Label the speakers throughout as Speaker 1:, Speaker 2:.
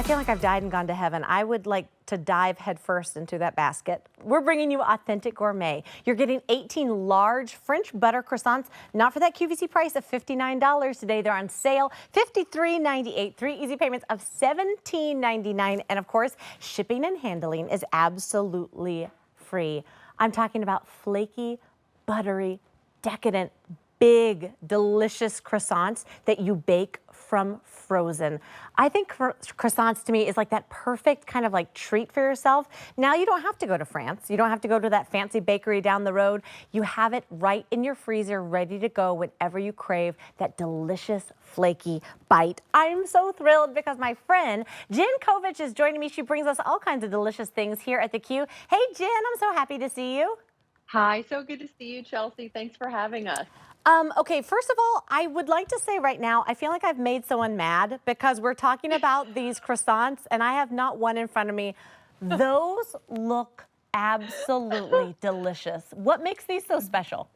Speaker 1: I feel like I've died and gone to heaven. I would like to dive headfirst into that basket. We're bringing you Authentic Gourmet. You're getting 18 large French butter croissants, not for that QVC price of $59 today. They're on sale, $53.98. 3 easy payments of $17.99. And of course, shipping and handling is absolutely free. I'm talking about flaky, buttery, decadent, big, delicious croissants that you bake from frozen. I think croissants to me is like that perfect kind of like treat for yourself. Now you don't have to go to France. You don't have to go to that fancy bakery down the road. You have it right in your freezer, ready to go whenever you crave that delicious flaky bite. I'm so thrilled because my friend Jen Kovich is joining me. She brings us all kinds of delicious things here at theCUBE. Hey Jen, I'm so happy to see you.
Speaker 2: Hi, so good to see you, Chelsea. Thanks for having us.
Speaker 1: Okay, first of all, I would like to say right now, I feel like I've made someone mad because we're talking about these croissants and I have not one in front of me. Those look absolutely delicious. What makes these so special?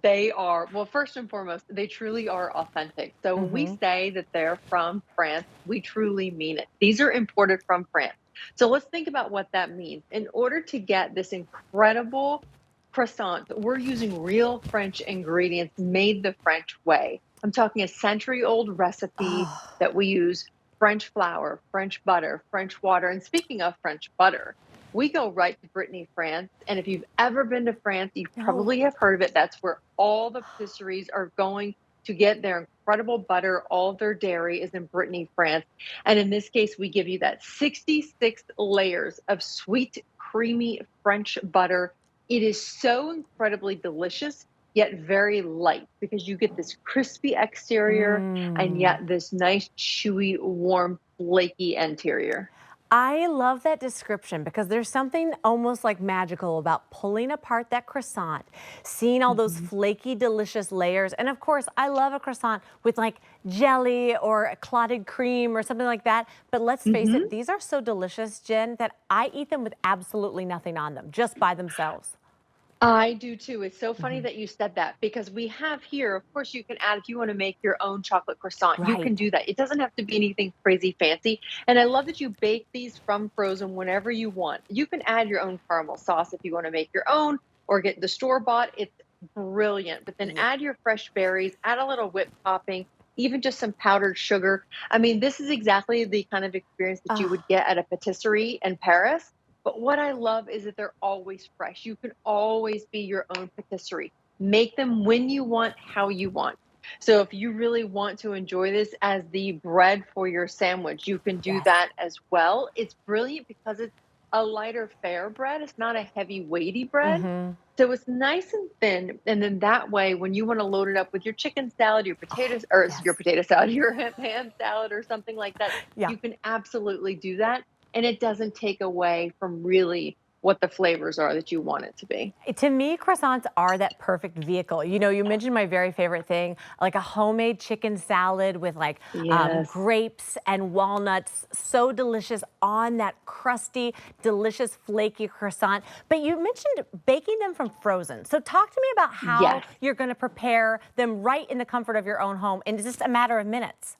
Speaker 2: They are, well, first and foremost, they truly are authentic. So when we
Speaker 1: Hmm.
Speaker 2: say that they're from France, we truly mean it. These are imported from France. So let's think about what that means. In order to get this incredible croissant, we're using real French ingredients made the French way. I'm talking a century-old recipe
Speaker 1: Oh,
Speaker 2: that we use French flour, French butter, French water. And speaking of French butter, we go right to Brittany, France. And if you've ever been to France, you
Speaker 1: no.
Speaker 2: probably have heard of it. That's where all the patisseries are going to get their incredible butter. All of their dairy is in Brittany, France. And in this case, we give you that 66 layers of sweet, creamy French butter. It is so incredibly delicious, yet very light because you get this crispy exterior and
Speaker 1: Mm.
Speaker 2: yet this nice, chewy, warm, flaky interior.
Speaker 1: I love that description because there's something almost like magical about pulling apart that croissant, seeing all those
Speaker 2: Mhm.
Speaker 1: flaky, delicious layers. And of course, I love a croissant with like jelly or a clotted cream or something like that. But let's face it,
Speaker 2: Mhm.
Speaker 1: these are so delicious, Jen, that I eat them with absolutely nothing on them, just by themselves.
Speaker 2: I do too. It's so funny
Speaker 1: Mhm.
Speaker 2: that you said that because we have here, of course, you can add, if you want to make your own chocolate croissant, you
Speaker 1: Right.
Speaker 2: can do that. It doesn't have to be anything crazy fancy. And I love that you bake these from frozen whenever you want. You can add your own caramel sauce if you want to make your own or get the store bought. It's brilliant. But then
Speaker 1: Yeah.
Speaker 2: add your fresh berries, add a little whipped topping, even just some powdered sugar. I mean, this is exactly the kind of experience that you
Speaker 1: Oh,
Speaker 2: would get at a patisserie in Paris. But what I love is that they're always fresh. You can always be your own patisserie. Make them when you want, how you want. So if you really want to enjoy this as the bread for your sandwich, you can do
Speaker 1: yes.
Speaker 2: that as well. It's brilliant because it's a lighter fare bread. It's not a heavy weighty bread.
Speaker 1: Mm-hmm.
Speaker 2: So it's nice and thin. And then that way, when you want to load it up with your chicken salad, your
Speaker 1: Oh,
Speaker 2: potatoes, or
Speaker 1: yes.
Speaker 2: your potato salad, your ham salad, or something like that,
Speaker 1: Yeah.
Speaker 2: you can absolutely do that and it doesn't take away from really what the flavors are that you want it to be.
Speaker 1: To me, croissants are that perfect vehicle. You know, you mentioned my very favorite thing, like a homemade chicken salad with like
Speaker 2: Yes.
Speaker 1: grapes and walnuts. So delicious on that crusty, delicious, flaky croissant. But you mentioned baking them from frozen. So talk to me about how
Speaker 2: Yes.
Speaker 1: you're going to prepare them right in the comfort of your own home in just a matter of minutes.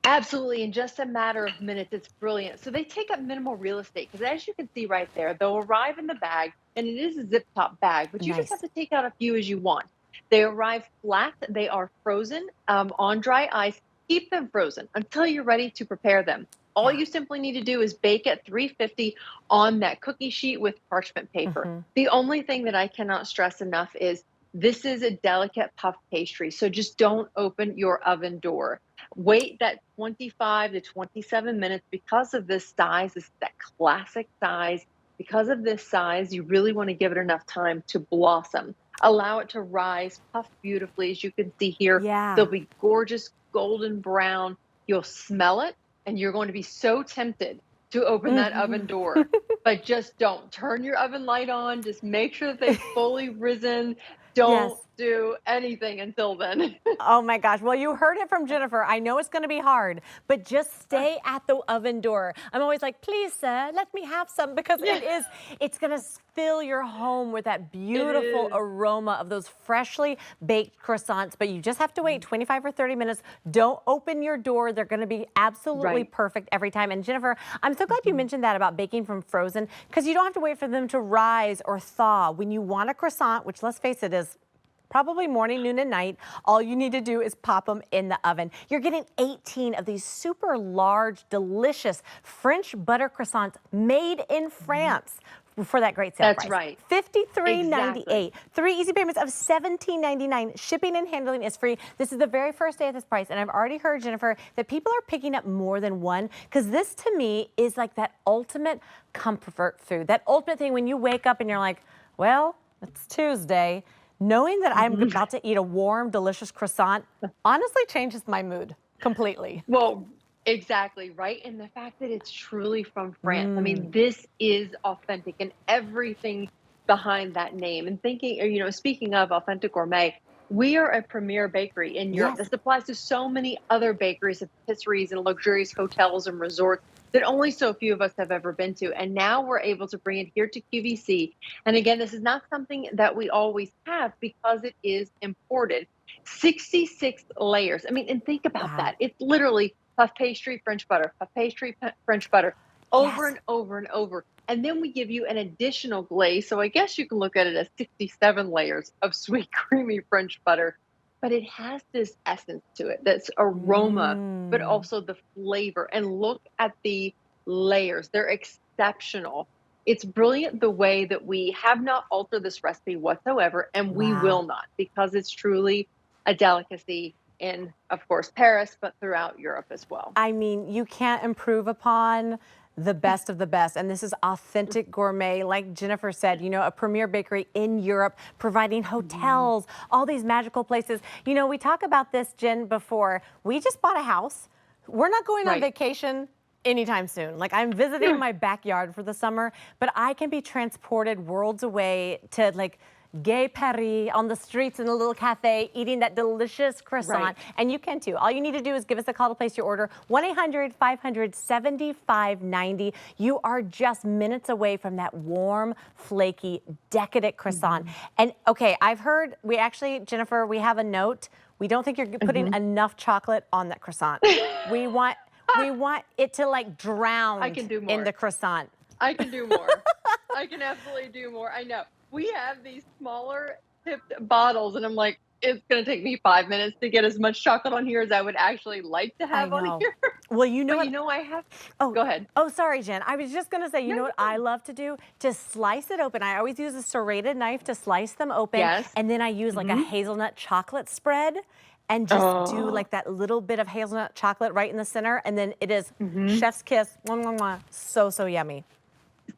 Speaker 2: Absolutely, in just a matter of minutes, it's brilliant. So they take up minimal real estate because, as you can see right there, they'll arrive in the bag, and it is a zip top bag, but you just have
Speaker 1: Nice.
Speaker 2: to take out a few as you want. They arrive flat, they are frozen on dry ice. Keep them frozen until you're ready to prepare them. All
Speaker 1: Yeah.
Speaker 2: you simply need to do is bake at 350 on that cookie sheet with parchment paper.
Speaker 1: Hmm.
Speaker 2: The only thing that I cannot stress enough is this is a delicate puff pastry, so just don't open your oven door. Wait that 25 to 27 minutes because of this size. This is that classic size. Because of this size, you really want to give it enough time to blossom. Allow it to rise, puff beautifully. As you can see here, they'll
Speaker 1: Yeah.
Speaker 2: be gorgeous golden brown. You'll smell it, and you're going to be so tempted to open that
Speaker 1: Hmm.
Speaker 2: oven door. But just don't turn your oven light on. Just make sure that they've fully risen. Don't
Speaker 1: Yes.
Speaker 2: do anything until then.
Speaker 1: Oh my gosh. Well, you heard it from Jennifer. I know it's going to be hard, but just stay at the oven door. I'm always like, please, sir, let me have some because
Speaker 2: Yeah,
Speaker 1: it's going to fill your home with that
Speaker 2: it
Speaker 1: beautiful
Speaker 2: is.
Speaker 1: aroma of those freshly baked croissants. But you just have to wait 25 or 30 minutes. Don't open your door. They're going to be absolutely
Speaker 2: Right.
Speaker 1: perfect every time. And Jennifer, I'm so glad you
Speaker 2: Mhm.
Speaker 1: mentioned that about baking from frozen because you don't have to wait for them to rise or thaw. When you want a croissant, which let's face it is probably morning, noon, and night. All you need to do is pop them in the oven. You're getting 18 of these super large, delicious French butter croissants made in France for that great sale
Speaker 2: That's
Speaker 1: price.
Speaker 2: right. Exactly.
Speaker 1: $53.98. 3 easy payments of $17.99. Shipping and handling is free. This is the very first day at this price, and I've already heard, Jennifer, that people are picking up more than one because this to me is like that ultimate comfort food. That ultimate thing when you wake up and you're like, well, it's Tuesday. Knowing that I'm
Speaker 2: Mhm.
Speaker 1: about to eat a warm, delicious croissant honestly changes my mood completely.
Speaker 2: Well, exactly, right? And the fact that it's truly from France. I
Speaker 1: Mm,
Speaker 2: mean, this is authentic and everything behind that name. And thinking, or, speaking of Authentic Gourmet, we are a premier bakery in Europe.
Speaker 1: yes.
Speaker 2: This applies to so many other bakeries and patisseries and luxurious hotels and resorts that only so few of us have ever been to. And now we're able to bring it here to QVC. And again, this is not something that we always have because it is imported. 66 layers. I mean, and think about
Speaker 1: Wow.
Speaker 2: that. It's literally puff pastry, French butter, puff pastry, French butter, over
Speaker 1: Yes.
Speaker 2: and over and over. And then we give you an additional glaze. So I guess you can look at it as 67 layers of sweet, creamy French butter. But it has this essence to it, that's aroma, but
Speaker 1: Mm,
Speaker 2: also the flavor. And look at the layers, they're exceptional. It's brilliant the way that we have not altered this recipe whatsoever, and we
Speaker 1: wow.
Speaker 2: will not because it's truly a delicacy in, of course, Paris, but throughout Europe as well.
Speaker 1: I mean, you can't improve upon the best of the best. And this is Authentic Gourmet. Like Jennifer said, a premier bakery in Europe providing
Speaker 2: Mhm.
Speaker 1: hotels, all these magical places. We talk about this, Jen, before. We just bought a house. We're not going on
Speaker 2: Right.
Speaker 1: vacation anytime soon. Like I'm visiting my backyard for the summer, but I can be transported worlds away to like Gay Paris on the streets in a little cafe eating that delicious
Speaker 2: Right.
Speaker 1: croissant. And you can too. All you need to do is give us a call to place your order. 1-800-500-7590. You are just minutes away from that warm, flaky, decadent croissant.
Speaker 2: Mhm.
Speaker 1: And okay, I've heard Jennifer, we have a note. We don't think you're putting
Speaker 2: Mhm.
Speaker 1: enough chocolate on that croissant. We want it to like
Speaker 2: I
Speaker 1: drown
Speaker 2: can do
Speaker 1: in the
Speaker 2: more.
Speaker 1: croissant.
Speaker 2: I can do more. I can absolutely do more. I know. We have these smaller tipped bottles, and I'm like, it's going to take me 5 minutes to get as much chocolate on here as I would actually like to
Speaker 1: I
Speaker 2: have on
Speaker 1: know.
Speaker 2: here.
Speaker 1: Well, you know
Speaker 2: But
Speaker 1: what?
Speaker 2: I have,
Speaker 1: Oh,
Speaker 2: go ahead.
Speaker 1: oh, sorry, Jen. I was just gonna say, you
Speaker 2: No,
Speaker 1: know
Speaker 2: you're
Speaker 1: what I
Speaker 2: fine.
Speaker 1: love to do? To slice it open. I always use a serrated knife to slice them open,
Speaker 2: Yes.
Speaker 1: and then I use like a
Speaker 2: Hmm.
Speaker 1: hazelnut chocolate spread and just do
Speaker 2: Oh.
Speaker 1: like that little bit of hazelnut chocolate right in the center, and then it is
Speaker 2: Hmm.
Speaker 1: chef's kiss. Mwah, mwah, mwah. So, so yummy.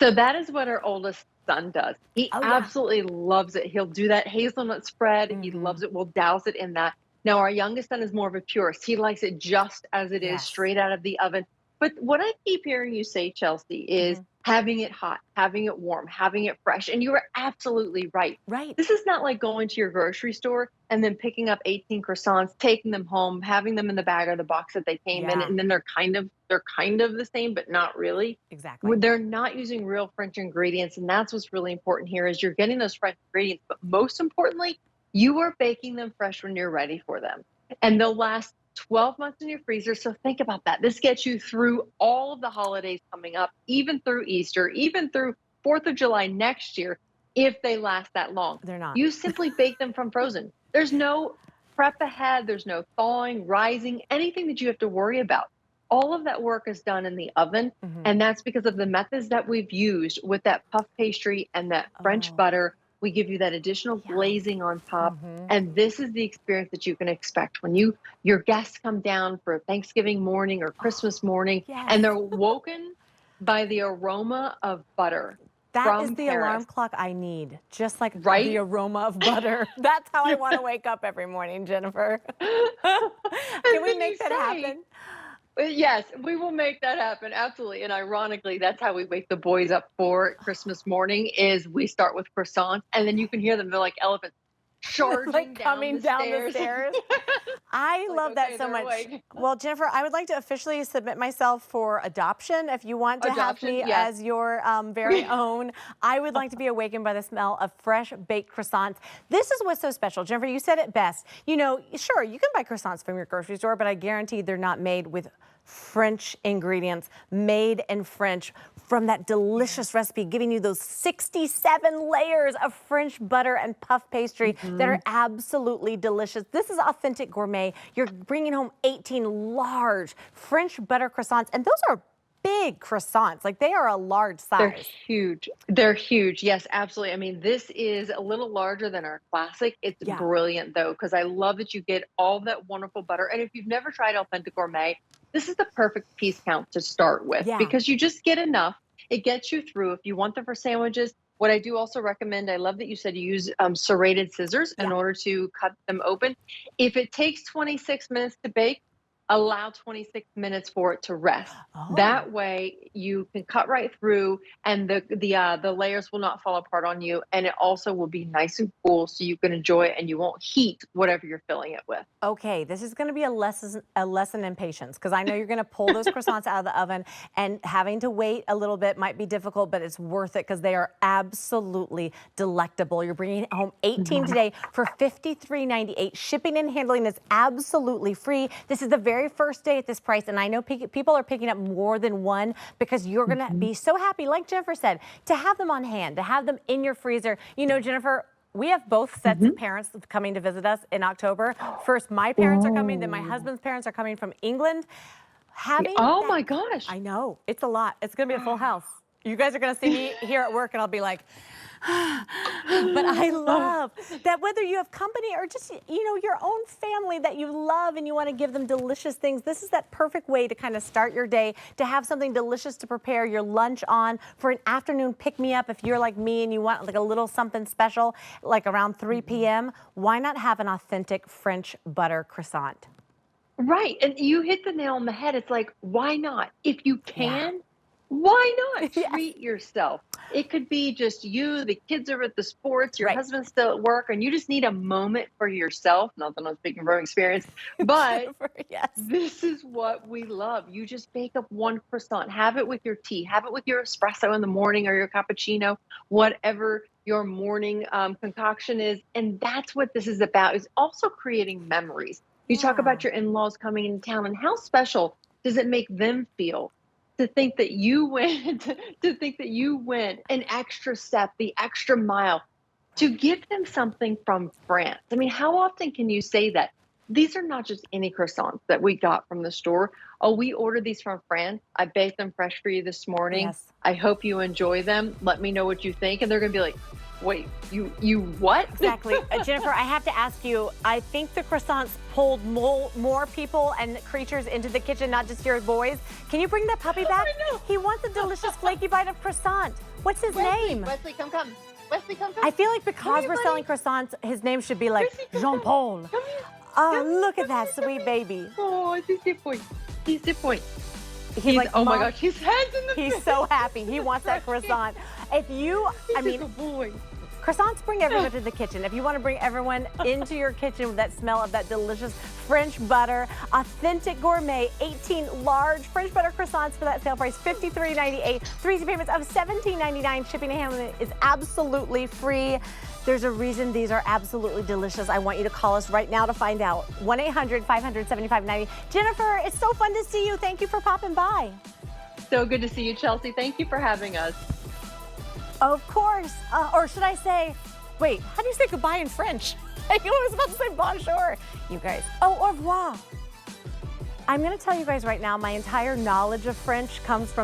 Speaker 2: So that is what our oldest son does. He
Speaker 1: Oh yeah.
Speaker 2: absolutely loves it. He'll do that hazelnut spread. He
Speaker 1: Mm-hmm.
Speaker 2: loves it. We'll douse it in that. Now, our youngest son is more of a purist. He likes it just as it is,
Speaker 1: Yes.
Speaker 2: straight out of the oven. But what I keep hearing you say, Chelsea, is
Speaker 1: Mm-hmm.
Speaker 2: having it hot, having it warm, having it fresh. And you are absolutely right.
Speaker 1: Right.
Speaker 2: This is not like going to your grocery store and then picking up 18 croissants, taking them home, having them in the bag or the box that they came in,
Speaker 1: Yeah.
Speaker 2: and then they're kind of the same, but not really.
Speaker 1: Exactly.
Speaker 2: They're not using real French ingredients, and that's what's really important here is you're getting those French ingredients, but most importantly, you are baking them fresh when you're ready for them. And they'll last 12 months in your freezer. So think about that. This gets you through all of the holidays coming up, even through Easter, even through 4th of July next year, if they last that long.
Speaker 1: They're not.
Speaker 2: You simply bake them from frozen. There's no prep ahead, there's no thawing, rising, anything that you have to worry about. All of that work is done in the oven.
Speaker 1: Mm-hmm.
Speaker 2: And that's because of the methods that we've used with that puff pastry and that French
Speaker 1: Oh,
Speaker 2: butter. We give you that additional
Speaker 1: yum.
Speaker 2: glazing on top.
Speaker 1: Mm-hmm.
Speaker 2: And this is the experience that you can expect when your guests come down for Thanksgiving morning or
Speaker 1: Oh,
Speaker 2: Christmas morning,
Speaker 1: yes.
Speaker 2: and they're woken by the aroma of butter
Speaker 1: That is
Speaker 2: from
Speaker 1: the alarm
Speaker 2: Paris,
Speaker 1: clock I need, just like the
Speaker 2: right?
Speaker 1: aroma of butter. That's how I want to wake up every morning, Jennifer. Can
Speaker 2: And
Speaker 1: we
Speaker 2: then you
Speaker 1: make that
Speaker 2: say,
Speaker 1: happen?
Speaker 2: Yes, we will make that happen. Absolutely. And ironically, that's how we wake the boys up for Christmas morning is we start with croissants and then you can hear them. They're like elephants. charging
Speaker 1: like coming down the stairs. I
Speaker 2: Like,
Speaker 1: love that
Speaker 2: okay,
Speaker 1: so
Speaker 2: they're
Speaker 1: much.
Speaker 2: awake.
Speaker 1: Well, Jennifer, I would like to officially submit myself for adoption. If you want to have
Speaker 2: Adoption,
Speaker 1: me
Speaker 2: yes.
Speaker 1: as your very own, I would like to be awakened by the smell of fresh baked croissants. This is what's so special. Jennifer, you said it best. You know, sure, you can buy croissants from your grocery store, but I guarantee they're not made with French ingredients, made in French from that delicious recipe, giving you those 67 layers of French butter and puff pastry that are absolutely delicious. This is Authentic Gourmet. You're bringing home 18 large French butter croissants, and those are big croissants. Like, they are a large
Speaker 2: They're
Speaker 1: size.
Speaker 2: huge. They're huge. Yes, absolutely. I mean, this is a little larger than our classic. It's
Speaker 1: Yeah.
Speaker 2: brilliant though, because I love that you get all that wonderful butter. And if you've never tried Authentic Gourmet, this is the perfect piece count to start with
Speaker 1: Yeah.
Speaker 2: because you just get enough. It gets you through. If you want them for sandwiches, what I do also recommend, I love that you said you use serrated scissors in
Speaker 1: Yeah.
Speaker 2: order to cut them open. If it takes 26 minutes to bake, allow 26 minutes for it to rest.
Speaker 1: Oh.
Speaker 2: That way you can cut right through and the layers will not fall apart on you, and it also will be nice and cool so you can enjoy it and you won't heat whatever you're filling it with.
Speaker 1: Okay, this is going to be a lesson in patience, because I know you're going to pull those croissants out of the oven, and having to wait a little bit might be difficult, but it's worth it because they are absolutely delectable. You're bringing home 18 today for $53.98. Shipping and handling is absolutely free. This is the very first day at this price, and I know people are picking up more than one because you're going to be so happy, like Jennifer said, to have them on hand, to have them in your freezer. You know, Jennifer, we have both sets of parents coming to visit us in October. First, my parents are coming, then my husband's parents are coming from England.
Speaker 2: Oh my gosh.
Speaker 1: I know, it's a lot. It's gonna be a full house. You guys are gonna see me here at work and I'll be like, but I love that whether you have company or just, you know, your own family that you love and you want to give them delicious things, this is that perfect way to kind of start your day, to have something delicious to prepare your lunch on for an afternoon pick-me-up. If you're like me and you want like a little something special, like around 3 p.m., why not have an authentic French butter croissant?
Speaker 2: Right. And you hit the nail on the head. It's like, why not? If you can, why not
Speaker 1: Yes.
Speaker 2: treat yourself? It could be just you, the kids are at the sports, your
Speaker 1: Right.
Speaker 2: husband's still at work, and you just need a moment for yourself. Not that I'm speaking from experience, but
Speaker 1: Yes.
Speaker 2: this is what we love. You just bake up one croissant, have it with your tea, have it with your espresso in the morning or your cappuccino, whatever your morning concoction is. And that's what this is about, is also creating memories. You talk about your in-laws coming in town, and how special does it make them feel to think that you went an extra step, the extra mile, to give them something from France. I mean, how often can you say that? These are not just any croissants that we got from the store. Oh, we ordered these from France. I baked them fresh for you this morning.
Speaker 1: Yes.
Speaker 2: I hope you enjoy them. Let me know what you think. And they're going to be like, wait, you what?
Speaker 1: Exactly. Jennifer, I have to ask you, I think the croissants pulled more people and creatures into the kitchen, not just your boys. Can you bring that puppy back?
Speaker 2: I know.
Speaker 1: He wants a delicious flaky bite of croissant. What's his name?
Speaker 2: Wesley, come. Wesley, come.
Speaker 1: I feel like because
Speaker 2: here,
Speaker 1: we're
Speaker 2: buddy.
Speaker 1: selling croissants, his name should be like
Speaker 2: Wesley, come,
Speaker 1: Jean-Paul.
Speaker 2: Come here.
Speaker 1: Oh, look at that sweet baby.
Speaker 2: Oh, he's the point. He's the point.
Speaker 1: He's like,
Speaker 2: oh my
Speaker 1: Mom,
Speaker 2: gosh, his head's in the
Speaker 1: he's so happy. He wants that croissant. If you, I
Speaker 2: He's
Speaker 1: mean,
Speaker 2: a boy.
Speaker 1: croissants bring everyone to the kitchen. If you want to bring everyone into your kitchen with that smell of that delicious French butter, Authentic Gourmet, 18 large French butter croissants for that sale price, $53.98. 3 easy payments of $17.99. Shipping and handling is absolutely free. There's a reason these are absolutely delicious. I want you to call us right now to find out. 1-800-500-7590. Jennifer, it's so fun to see you. Thank you for popping by.
Speaker 2: So good to see you, Chelsea. Thank you for having us.
Speaker 1: Of course. Or should I say, wait, how do you say goodbye in French? I was about to say bonjour. You guys, au revoir. I'm going to tell you guys right now, my entire knowledge of French comes from